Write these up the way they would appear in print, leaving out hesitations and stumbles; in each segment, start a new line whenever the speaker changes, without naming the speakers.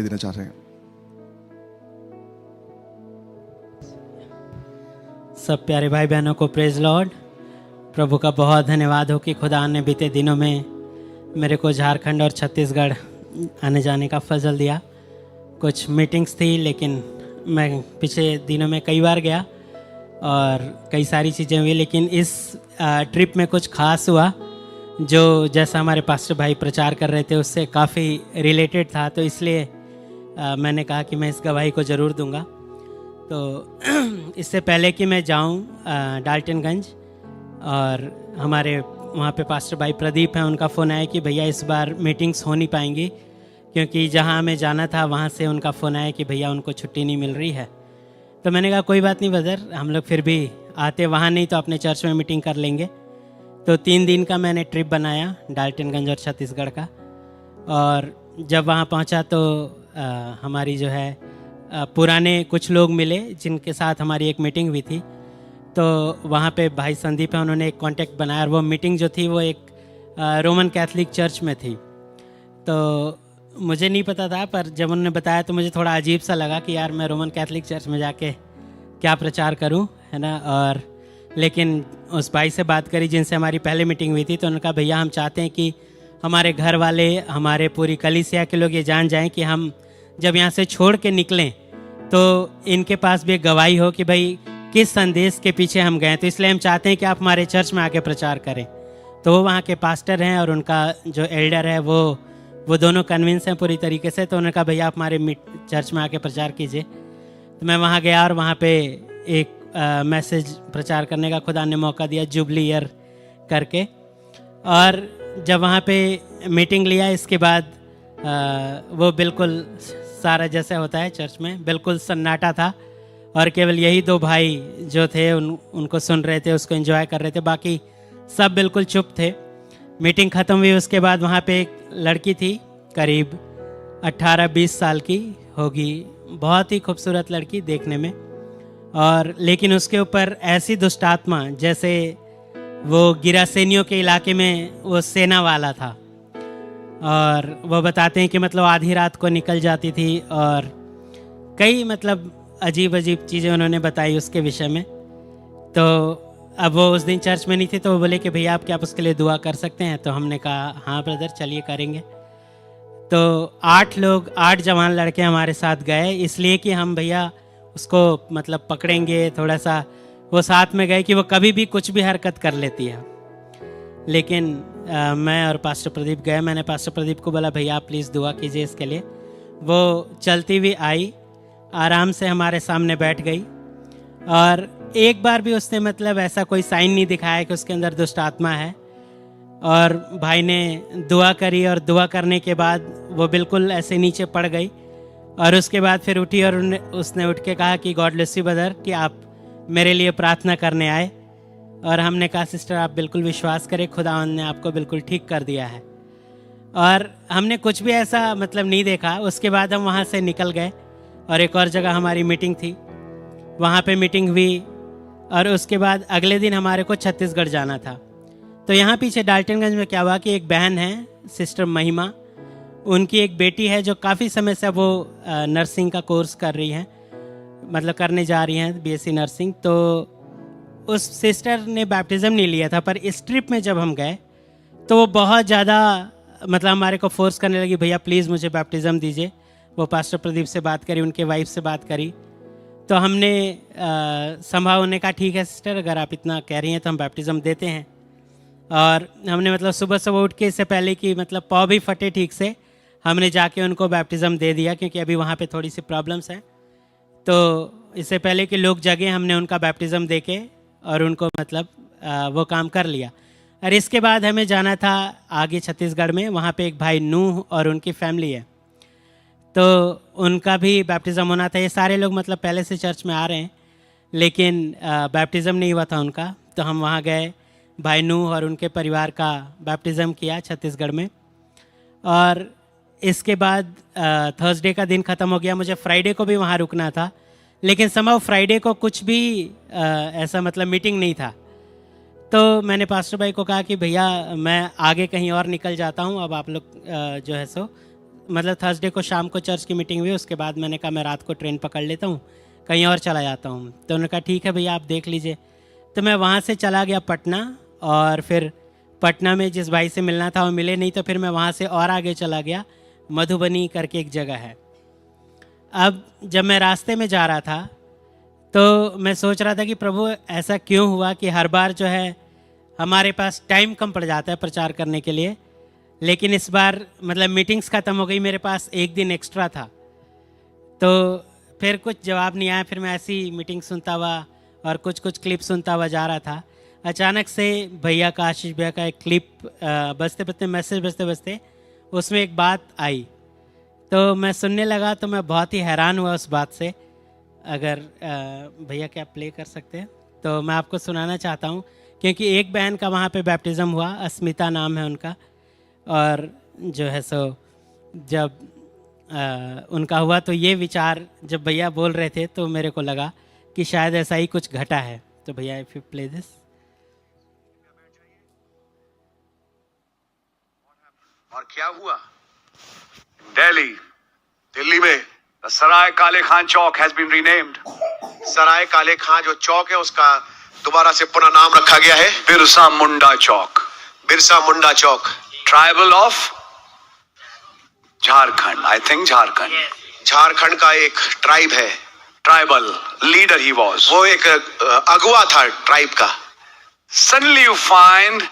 देना चाह रहे हैं।
सब प्यारे भाई बहनों को प्रेज लॉर्ड। प्रभु का बहुत धन्यवाद हो कि खुदा ने बीते दिनों में मेरे को झारखंड और छत्तीसगढ़ आने जाने का फजल दिया। कुछ मीटिंग्स थी लेकिन मैं पिछले दिनों में कई बार गया और कई सारी चीज़ें हुई, लेकिन इस ट्रिप में कुछ खास हुआ जो जैसा हमारे पास्टर भाई प्रचार कर रहे थे उससे काफ़ी रिलेटेड था, तो इसलिए मैंने कहा कि मैं इस गवाही को ज़रूर दूंगा। तो इससे पहले कि मैं जाऊं डाल्टनगंज, और हमारे वहाँ पे पास्टर भाई प्रदीप हैं, उनका फ़ोन आया कि भैया इस बार मीटिंग्स हो नहीं पाएंगी क्योंकि जहाँ हमें जाना था वहाँ से उनका फ़ोन आया कि भैया उनको छुट्टी नहीं मिल रही है। तो मैंने कहा कोई बात नहीं ब्रदर, हम लोग फिर भी आते वहाँ नहीं तो अपने चर्च में मीटिंग कर लेंगे। तो 3 दिन का मैंने ट्रिप बनाया डाल्टनगंज और छत्तीसगढ़ का, और जब वहाँ पहुँचा तो हमारी जो है पुराने कुछ लोग मिले जिनके साथ हमारी एक मीटिंग हुई थी। तो वहाँ पे भाई संदीप है, उन्होंने एक कांटेक्ट बनाया और वो मीटिंग जो थी वो एक रोमन कैथलिक चर्च में थी। तो मुझे नहीं पता था, पर जब उन्होंने बताया तो मुझे थोड़ा अजीब सा लगा कि यार मैं रोमन कैथलिक चर्च में जाके क्या प्रचार करूं, है ना। और लेकिन उस भाई से बात करी जिनसे हमारी पहले मीटिंग हुई थी, तो उन्होंने कहा भैया हम चाहते हैं कि हमारे घर वाले, हमारे पूरी कलीसिया के लोग ये जान जाएं कि हम जब यहाँ से छोड़ के निकलें तो इनके पास भी एक गवाही हो कि भाई किस संदेश के पीछे हम गए। तो इसलिए हम चाहते हैं कि आप हमारे चर्च में आके प्रचार करें। तो वो वहाँ के पास्टर हैं और उनका जो एल्डर है वो दोनों कन्विंस हैं पूरी तरीके से। तो उन्होंने कहा भैया आप हमारे चर्च में आके प्रचार कीजिए। तो मैं वहाँ गया और वहाँ पे एक मैसेज प्रचार करने का खुदा ने मौका दिया, जुबली ईयर करके। और जब वहाँ पे मीटिंग लिया, इसके बाद वो बिल्कुल सारा जैसे होता है चर्च में बिल्कुल सन्नाटा था और केवल यही 2 भाई जो थे उनको सुन रहे थे, उसको एंजॉय कर रहे थे, बाकी सब बिल्कुल चुप थे। मीटिंग ख़त्म हुई उसके बाद वहाँ पे एक लड़की थी, करीब 18-20 साल की होगी, बहुत ही खूबसूरत लड़की देखने में, और लेकिन उसके ऊपर ऐसी दुष्ट आत्मा जैसे वो गिरासेनियों के इलाके में वो सेना वाला था। और वो बताते हैं कि मतलब आधी रात को निकल जाती थी और कई मतलब अजीब अजीब चीज़ें उन्होंने बताई उसके विषय में। तो अब वो उस दिन चर्च में नहीं थे, तो वो बोले कि भैया आप क्या आप उसके लिए दुआ कर सकते हैं। तो हमने कहा हाँ ब्रदर चलिए करेंगे। तो 8 जवान लड़के हमारे साथ गए, इसलिए कि हम भैया उसको मतलब पकड़ेंगे, थोड़ा सा वो साथ में गए कि वो कभी भी कुछ भी हरकत कर लेती है। लेकिन मैं और पास्टर प्रदीप गए। मैंने पास्टर प्रदीप को बोला भैया आप प्लीज़ दुआ कीजिए इसके लिए। वो चलती हुई आई, आराम से हमारे सामने बैठ गई, और एक बार भी उसने मतलब ऐसा कोई साइन नहीं दिखाया कि उसके अंदर दुष्ट आत्मा है। और भाई ने दुआ करी और दुआ करने के बाद वो बिल्कुल ऐसे नीचे पड़ गई, और उसके बाद फिर उठी और उसने उठ के कहा कि गॉड ब्लेस यू ब्रदर, कि आप मेरे लिए प्रार्थना करने आए। और हमने कहा सिस्टर आप बिल्कुल विश्वास करें, खुदावंद ने आपको बिल्कुल ठीक कर दिया है। और हमने कुछ भी ऐसा मतलब नहीं देखा। उसके बाद हम वहाँ से निकल गए और एक और जगह हमारी मीटिंग थी, वहाँ पे मीटिंग हुई, और उसके बाद अगले दिन हमारे को छत्तीसगढ़ जाना था। तो यहाँ पीछे डाल्टनगंज में क्या हुआ कि एक बहन है सिस्टर महिमा, उनकी एक बेटी है जो काफ़ी समय से वो नर्सिंग का कोर्स कर रही हैं, मतलब करने जा रही हैं बीएससी नर्सिंग। तो उस सिस्टर ने बैप्टिज़म नहीं लिया था, पर इस ट्रिप में जब हम गए तो वो बहुत ज़्यादा मतलब हमारे को फोर्स करने लगी भैया प्लीज़ मुझे बैप्टिज़म दीजिए। वो पास्टर प्रदीप से बात करी, उनके वाइफ से बात करी, तो हमने संभव होने का ठीक है सिस्टर अगर आप इतना कह रही हैं तो हम बैप्टिज़म देते हैं। और हमने मतलब सुबह सुबह उठ के इससे पहले कि मतलब पाँव भी फटे ठीक से, हमने जाके उनको बैप्टिज़म दे दिया क्योंकि अभी वहाँ पे थोड़ी सी प्रॉब्लम्स हैं। तो इससे पहले कि लोग जगे हमने उनका बैप्टिज़म दे के और उनको मतलब वो काम कर लिया। और इसके बाद हमें जाना था आगे छत्तीसगढ़ में, वहाँ पे एक भाई नूह और उनकी फैमिली है, तो उनका भी बैप्टिज़म होना था। ये सारे लोग मतलब पहले से चर्च में आ रहे हैं लेकिन बैप्टिज़म नहीं हुआ था उनका। तो हम वहाँ गए, भाई नूह और उनके परिवार का बैप्टिज़म किया छत्तीसगढ़ में। और इसके बाद थर्सडे का दिन ख़त्म हो गया, मुझे फ्राइडे को भी वहाँ रुकना था, लेकिन समहाउ फ्राइडे को कुछ भी ऐसा मतलब मीटिंग नहीं था। तो मैंने पास्टर भाई को कहा कि भैया मैं आगे कहीं और निकल जाता हूँ, अब आप लोग जो है सो मतलब थर्सडे को शाम को चर्च की मीटिंग हुई, उसके बाद मैंने कहा मैं रात को ट्रेन पकड़ लेता हूँ, कहीं और चला जाता हूँ। तो उन्होंने कहा ठीक है भैया आप देख लीजिए। तो मैं वहाँ से चला गया पटना, और फिर पटना में जिस भाई से मिलना था वो मिले नहीं, तो फिर मैं वहाँ से और आगे चला गया, मधुबनी करके एक जगह है। अब जब मैं रास्ते में जा रहा था तो मैं सोच रहा था कि प्रभु ऐसा क्यों हुआ कि हर बार जो है हमारे पास टाइम कम पड़ जाता है प्रचार करने के लिए, लेकिन इस बार मतलब मीटिंग्स ख़त्म हो गई, मेरे पास एक दिन एक्स्ट्रा था। तो फिर कुछ जवाब नहीं आया, फिर मैं ऐसी मीटिंग सुनता हुआ और कुछ क्लिप सुनता हुआ जा रहा था। अचानक से भैया का, आशीष भैया का एक क्लिप बजते बजते, मैसेज बजते बजते उसमें एक बात आई, तो मैं सुनने लगा। तो मैं बहुत ही हैरान हुआ उस बात से। अगर भैया क्या प्ले कर सकते हैं तो मैं आपको सुनाना चाहता हूँ, क्योंकि एक बहन का वहाँ पे बैप्टिज़म हुआ, अस्मिता नाम है उनका, और जो है सो जब उनका हुआ तो ये विचार जब भैया बोल रहे थे तो मेरे को लगा कि शायद ऐसा ही कुछ घटा है। तो भैया इफ यू प्ले दिस।
और क्या हुआ? दिल्ली में सराय काले खान चौक हैज बीन रीनेम्ड।
सराय काले खां जो चौक है उसका दोबारा से पुनः नाम रखा गया है
Birsa Munda Chowk.
Birsa Munda Chowk.
Tribal of Jharkhand, I think Jharkhand.
Jharkhand का एक ट्राइब है,
ट्राइबल लीडर ही वॉज,
वो एक अगुआ था ट्राइब का।
Suddenly you find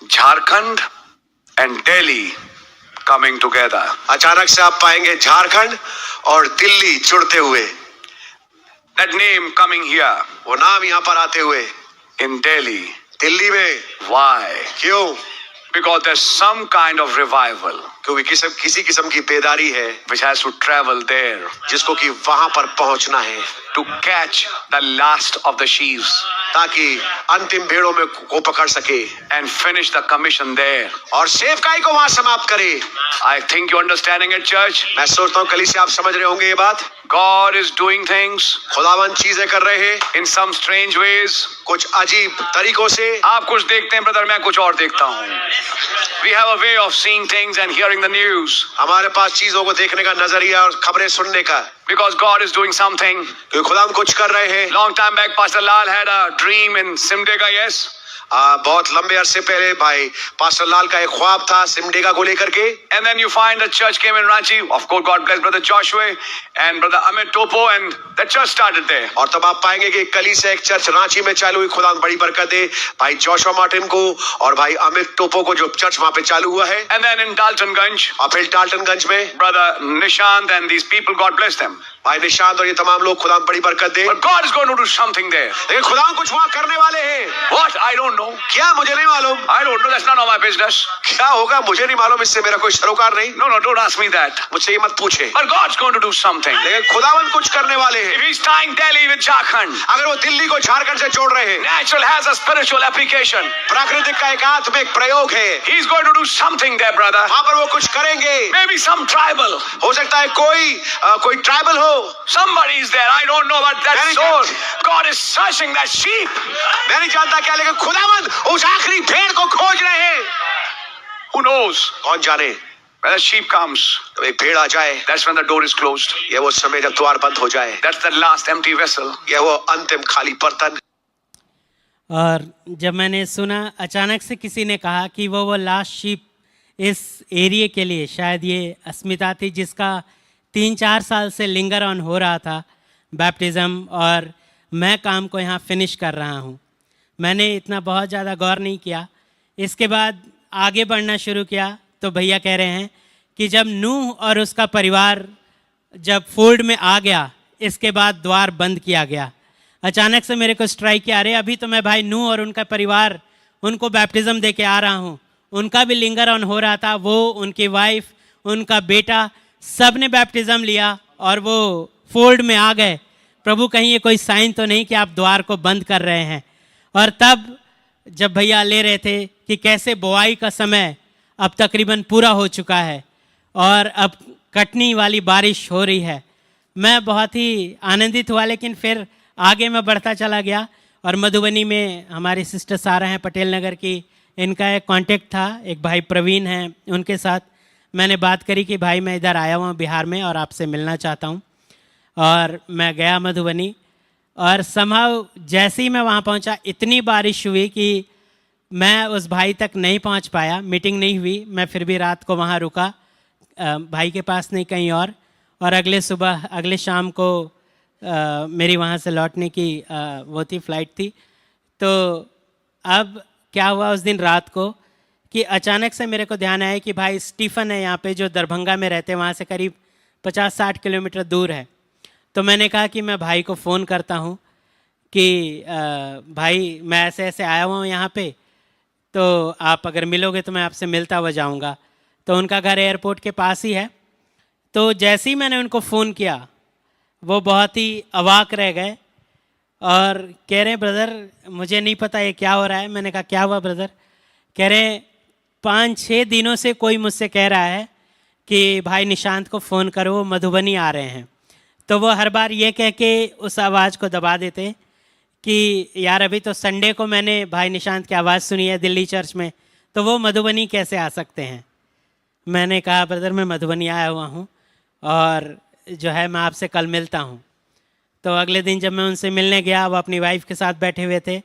Jharkhand and Delhi coming together.
अचानक से आप पाएंगे झारखंड और दिल्ली जुड़ते हुए,
दैट नेम कमिंग हियर,
वो नाम यहाँ पर आते हुए
इन दिल्ली।
दिल्ली में।
व्हाई?
क्यों?
Because there's some kind of revival
क्योंकि किसी किस्म की बेदारी है
which has to travel there
जिसको कि वहां पर पहुंचना है,
to catch the last of the sheep
ताकि अंतिम भेड़ों में को पकड़ सके
and finish the commission there.
और सेवकाई को वहां समाप्त करे।
I think you're understanding it, church.
मैं सोचता हूँ कलीसिया आप समझ रहे होंगे ये बात।
God is doing things
खुदावन चीजें कर रहे हैं
in some strange ways.
कुछ अजीब तरीकों से।
आप कुछ देखते हैं ब्रदर, मैं कुछ और देखता हूँ। We have a way of seeing things and hearing the news.
हमारे पास चीजों को देखने का नजरिया और खबरें सुनने का।
Because God is doing something.
क्योंकि खुदा कुछ कर रहे हैं।
Long time back, Pastor Lal had a dream in Simdega, yes?
बहुत लंबे अरसे पहले भाई पास्टर लाल का एक ख्वाब था सिमडेगा को लेकर के।
And then you find the church came in Ranchi. Of course, God bless Brother Joshua and Brother Amit Topo, and the church started there.
और तब आप पाएंगे कि कलीसिया एक चर्च रांची में चालू हुई। खुदा बड़ी बरकत दे भाई जोशुआ मार्टिन को और भाई अमित टोपो को, जो चर्च वहाँ पे चालू हुआ है।
And then in Daltonganj,
और फिर डाल्टनगंज में
Brother Nishant and these people, God bless them.
भाई निशांत और ये तमाम लोग खुदा बड़ी बरकत दे।
But God is going to do something there.
लेकिन खुदा कुछ वहाँ करने वाले हैं।
What? I don't know.
क्या? मुझे नहीं मालूम।
I don't know. That's none of my business.
क्या होगा मुझे नहीं मालूम, इससे मेरा कोई सरोकार नहीं।
No, don't ask me that.
मुझसे ये मत पूछे।
But God's going to do something.
लेकिन खुदावन कुछ करने वाले हैं।
If He's tying Delhi with Jharkhand,
अगर वो दिल्ली को झारखंड से जोड़ रहे हैं,
natural has a spiritual application.
प्राकृतिक का एक आत्मिक प्रयोग है।
He's going to do something there, brother.
वहाँ पर वो कुछ करेंगे।
Maybe some tribal.
हो सकता है कोई ट्राइबल हो।
Somebody is there. I don't know, but that soul, God is searching that sheep.
मैं नहीं जानता क्या, लेकिन खुदावन उस आखिरी भेड़ को खोज रहे हैं।
Who knows?
कौन जाने।
When the sheep comes,
तो एक भेड़ आ जाए,
that's when the door is closed.
ये वो समय जब द्वार बंद हो जाए।
That's the last empty vessel.
ये वो अंतिम खाली बर्तन।
और जब मैंने सुना, अचानक से किसी ने कहा कि वो लास्ट शीप इस एरिया के लिए, शायद ये अस्मिता थी जिसका 3-4 साल से लिंगर ऑन हो रहा था बैप्टिज़म, और मैं काम को यहाँ फिनिश कर रहा हूँ। मैंने इतना बहुत ज़्यादा गौर नहीं किया। इसके बाद आगे बढ़ना शुरू किया तो भैया कह रहे हैं कि जब नूह और उसका परिवार जब फोल्ड में आ गया, इसके बाद द्वार बंद किया गया। अचानक से मेरे को स्ट्राइक किया, अरे अभी तो मैं भाई नूह और उनका परिवार, उनको बैप्टिज़म दे के आ रहा हूँ, उनका भी लिंगर ऑन हो रहा था, वो, उनकी वाइफ, उनका बेटा, सब ने बैप्टिज़म लिया और वो फोल्ड में आ गए। प्रभु कहीं ये कोई साइन तो नहीं कि आप द्वार को बंद कर रहे हैं। और तब जब भैया ले रहे थे कि कैसे बुआई का समय अब तकरीबन पूरा हो चुका है और अब कटनी वाली बारिश हो रही है, मैं बहुत ही आनंदित हुआ। लेकिन फिर आगे मैं बढ़ता चला गया और मधुबनी में हमारी सिस्टर सारा हैं पटेल नगर की, इनका एक कांटेक्ट था, एक भाई प्रवीण हैं, उनके साथ मैंने बात करी कि भाई मैं इधर आया हुआ हूँ बिहार में और आपसे मिलना चाहता हूँ। और मैं गया मधुबनी, और समहाउ जैसे ही मैं वहाँ पहुँचा इतनी बारिश हुई कि मैं उस भाई तक नहीं पहुँच पाया, मीटिंग नहीं हुई। मैं फिर भी रात को वहाँ रुका, भाई के पास नहीं कहीं और अगले सुबह अगले शाम को मेरी वहाँ से लौटने की वो थी, फ्लाइट थी। तो अब क्या हुआ उस दिन रात को कि अचानक से मेरे को ध्यान आया कि भाई स्टीफन है यहाँ पे, जो दरभंगा में रहते हैं, वहाँ से करीब 50-60 किलोमीटर दूर है। तो मैंने कहा कि मैं भाई को फ़ोन करता हूँ कि भाई मैं ऐसे ऐसे आया हुआ हूँ यहाँ पे, तो आप अगर मिलोगे तो मैं आपसे मिलता हुआ जाऊँगा। तो उनका घर एयरपोर्ट के पास ही है। तो जैसे ही मैंने उनको फ़ोन किया वो बहुत ही अवाक रह गए और कह रहे ब्रदर मुझे नहीं पता ये क्या हो रहा है। मैंने कहा क्या हुआ ब्रदर? कह रहे 5-6 दिनों से कोई मुझसे कह रहा है कि भाई निशांत को फ़ोन करो, वो मधुबनी आ रहे हैं। तो वो हर बार ये कह के उस आवाज़ को दबा देते कि यार अभी तो संडे को मैंने भाई निशांत की आवाज़ सुनी है दिल्ली चर्च में, तो वो मधुबनी कैसे आ सकते हैं। मैंने कहा ब्रदर मैं मधुबनी आया हुआ हूँ और जो है मैं आपसे कल मिलता हूँ। तो अगले दिन जब मैं उनसे मिलने गया, वो अपनी वाइफ के साथ बैठे हुए थे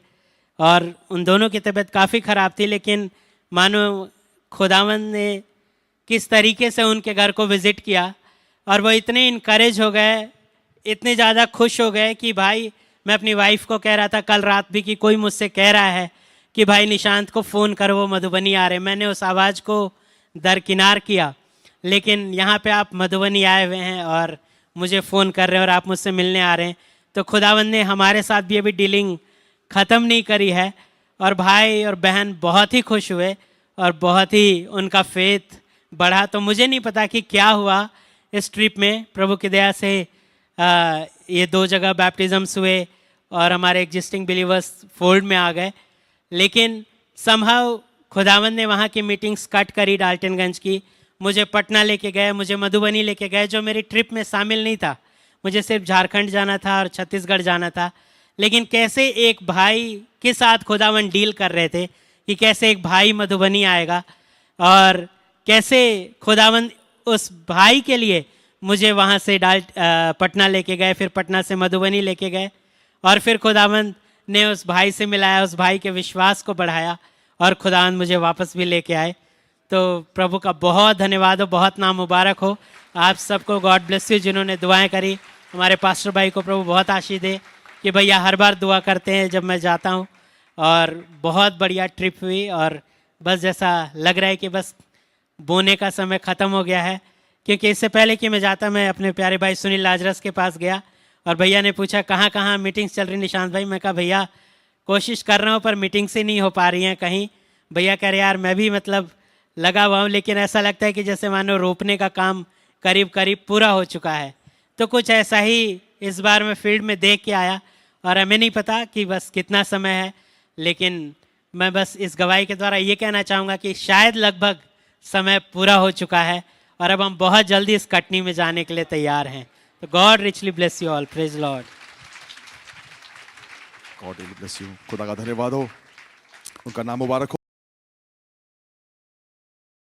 और उन दोनों की तबीयत काफ़ी ख़राब थी, लेकिन मानो खुदावंद ने किस तरीके से उनके घर को विज़िट किया और वो इतने इनकरेज हो गए, इतने ज़्यादा खुश हो गए कि भाई मैं अपनी वाइफ को कह रहा था कल रात भी कि कोई मुझसे कह रहा है कि भाई निशांत को फ़ोन करो, वो मधुबनी आ रहे। मैंने उस आवाज़ को दरकिनार किया, लेकिन यहाँ पे आप मधुबनी आए हुए हैं और मुझे फ़ोन कर रहे हैं और आप मुझसे मिलने आ रहे हैं। तो खुदावंद ने हमारे साथ भी अभी डीलिंग ख़त्म नहीं करी है। और भाई और बहन बहुत ही खुश हुए और बहुत ही उनका फेथ बढ़ा। तो मुझे नहीं पता कि क्या हुआ इस ट्रिप में, प्रभु की दया से ये 2 जगह बैप्टिज़म्स हुए और हमारे एग्जिस्टिंग बिलीवर्स फोल्ड में आ गए। लेकिन समहाउ खुदावंद ने वहाँ की मीटिंग्स कट करी डाल्टनगंज की, मुझे पटना लेके गए, मुझे मधुबनी लेके गए, जो मेरी ट्रिप में शामिल नहीं था। मुझे सिर्फ झारखंड जाना था और छत्तीसगढ़ जाना था। लेकिन कैसे एक भाई के साथ खुदावंद डील कर रहे थे कि कैसे एक भाई मधुबनी आएगा और कैसे खुदावंद उस भाई के लिए मुझे वहाँ से पटना लेके गए, फिर पटना से मधुबनी लेके गए और फिर खुदावंद ने उस भाई से मिलाया, उस भाई के विश्वास को बढ़ाया और खुदावंद मुझे वापस भी लेके आए। तो प्रभु का बहुत धन्यवाद हो, बहुत नाम मुबारक हो आप सबको। गॉड ब्लेस यू जिन्होंने दुआएं करी। हमारे पास्टर भाई को प्रभु बहुत आशीष दे कि भैया हर बार दुआ करते हैं जब मैं जाता हूँ। और बहुत बढ़िया ट्रिप हुई और बस जैसा लग रहा है कि बस बोने का समय ख़त्म हो गया है, क्योंकि इससे पहले कि मैं जाता मैं अपने प्यारे भाई सुनील लाजरस के पास गया और भैया ने पूछा कहाँ कहाँ मीटिंग्स चल रही निशांत भाई। मैं कहा भैया कोशिश कर रहा हूँ पर मीटिंग से नहीं हो पा रही हैं कहीं। भैया कह रहे यार मैं भी मतलब लगा हुआ हूँ, लेकिन ऐसा लगता है कि जैसे मानो रोपने का काम करीब करीब पूरा हो चुका है। तो कुछ ऐसा ही इस बार मैं फील्ड में देख के आया और हमें नहीं पता कि बस कितना समय है, लेकिन मैं बस इस गवाही के द्वारा ये कहना चाहूँगा कि शायद लगभग समय पूरा हो चुका है और अब हम बहुत जल्दी इस कटनी में जाने के लिए तैयार हैं। तो God richly bless you all, praise Lord.
God bless you, खुदा का धन्यवाद हो, उनका नाम मुबारक हो।